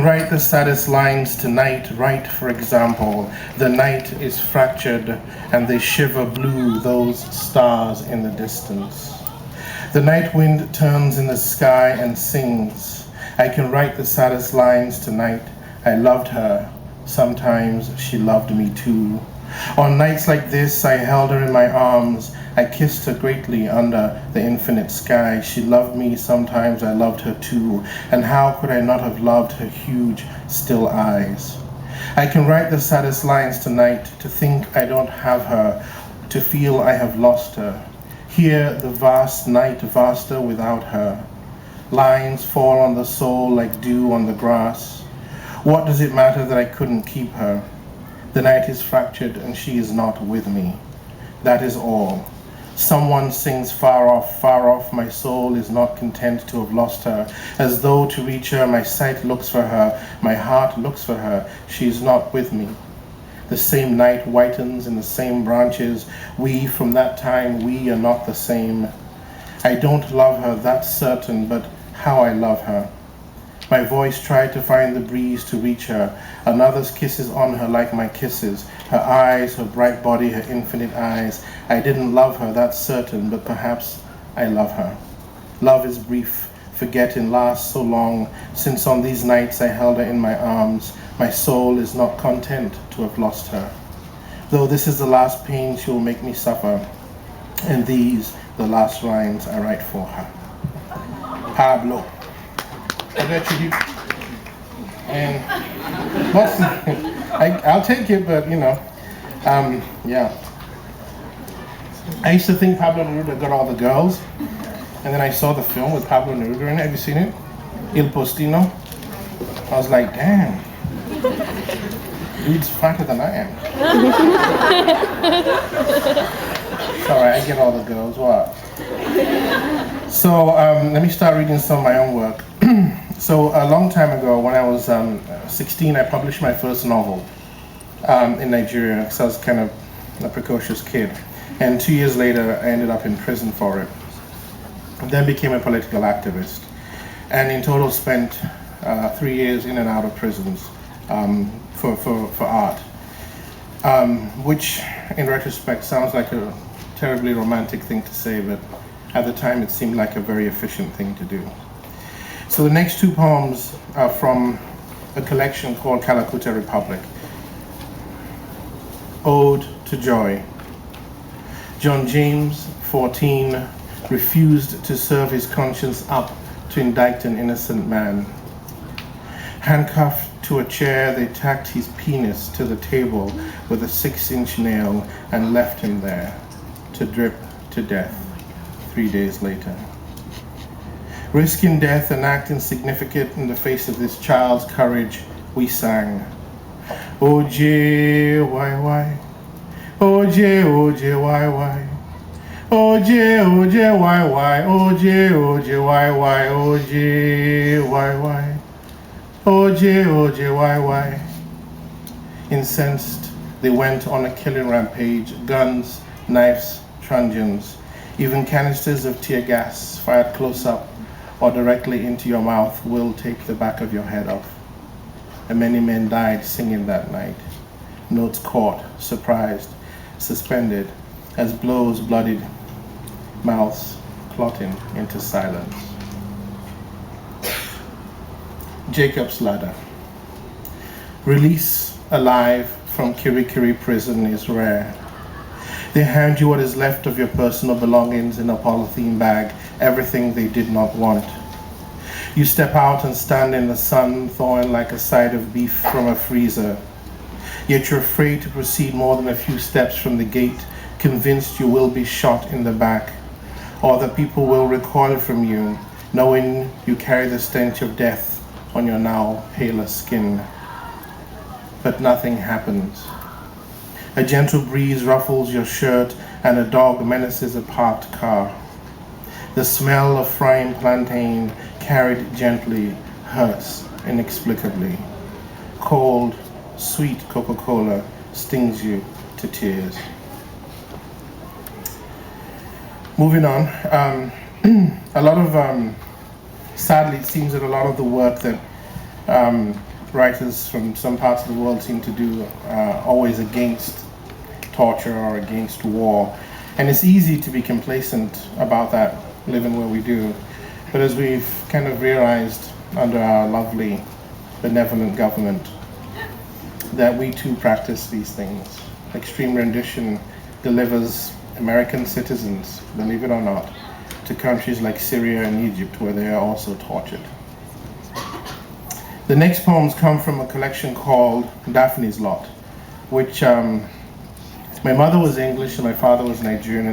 Write the saddest lines tonight. Write, for example, the night is fractured and they shiver blue, those stars in the distance. The night wind turns in the sky and sings. I can write the saddest lines tonight. I loved her. Sometimes she loved me too. On nights like this, I held her in my arms. I kissed her greatly under the infinite sky. She loved me, sometimes I loved her too. And how could I not have loved her huge, still eyes? I can write the saddest lines tonight, to think I don't have her, to feel I have lost her. Hear the vast night vaster without her. Lines fall on the soul like dew on the grass. What does it matter that I couldn't keep her? The night is fractured and she is not with me. That is all. Someone sings far off, my soul is not content to have lost her. As though to reach her, my sight looks for her, my heart looks for her, she is not with me. The same night whitens in the same branches. We, from that time, we are not the same. I don't love her, that's certain, but how I love her. My voice tried to find the breeze to reach her. Another's kisses on her like my kisses. Her eyes, her bright body, her infinite eyes. I didn't love her, that's certain, but perhaps I love her. Love is brief, forgetting lasts so long. Since on these nights I held her in my arms, my soul is not content to have lost her. Though this is the last pain she will make me suffer, and these the last lines I write for her. Pablo. I bet you. And I'll take it, but yeah. I used to think Pablo Neruda got all the girls, and then I saw the film with Pablo Neruda in it. Have you seen it? Il Postino. I was like, damn, dude's fatter than I am. Sorry, I get all the girls. What? So let me start reading some of my own work. So a long time ago, when I was 16, I published my first novel in Nigeria, because I was kind of a precocious kid. And 2 years later, I ended up in prison for it. Then became a political activist. And in total spent 3 years in and out of prisons for art. Which, in retrospect, sounds like a terribly romantic thing to say, but at the time it seemed like a very efficient thing to do. So the next two poems are from a collection called Calacuta Republic. Ode to Joy. John James, 14, refused to serve his conscience up to indict an innocent man. Handcuffed to a chair, they tacked his penis to the table with a 6-inch nail and left him there to drip to death 3 days later. Risking death, an act insignificant in the face of this child's courage, we sang, O-J-Y-Y, O-J-O-J-Y-Y, O-J-O-J-Y-Y, O-J-O-J-Y-Y, O-J-Y-Y, O-J-O-J-Y-Y. Incensed, they went on a killing rampage, guns, knives, truncheons, even canisters of tear gas fired close up or directly into your mouth will take the back of your head off. And many men died singing that night. Notes caught, surprised, suspended, as blows bloodied mouths clotting into silence. Jacob's Ladder. Release alive from Kirikiri prison is rare. They hand you what is left of your personal belongings in a polythene bag, everything they did not want. You step out and stand in the sun, thawing like a side of beef from a freezer. Yet you're afraid to proceed more than a few steps from the gate, convinced you will be shot in the back, or that people will recoil from you, knowing you carry the stench of death on your now paler skin. But nothing happens. A gentle breeze ruffles your shirt and a dog menaces a parked car. The smell of frying plantain carried gently hurts inexplicably. Cold, sweet Coca-Cola stings you to tears. Moving on, sadly it seems that a lot of the work that writers from some parts of the world seem to do always against torture or against war. And it's easy to be complacent about that, living where we do. But as we've kind of realized under our lovely, benevolent government, that we too practice these things. Extreme rendition delivers American citizens, believe it or not, to countries like Syria and Egypt, where they are also tortured. The next poems come from a collection called Daphne's Lot, which my mother was English and my father was Nigerian.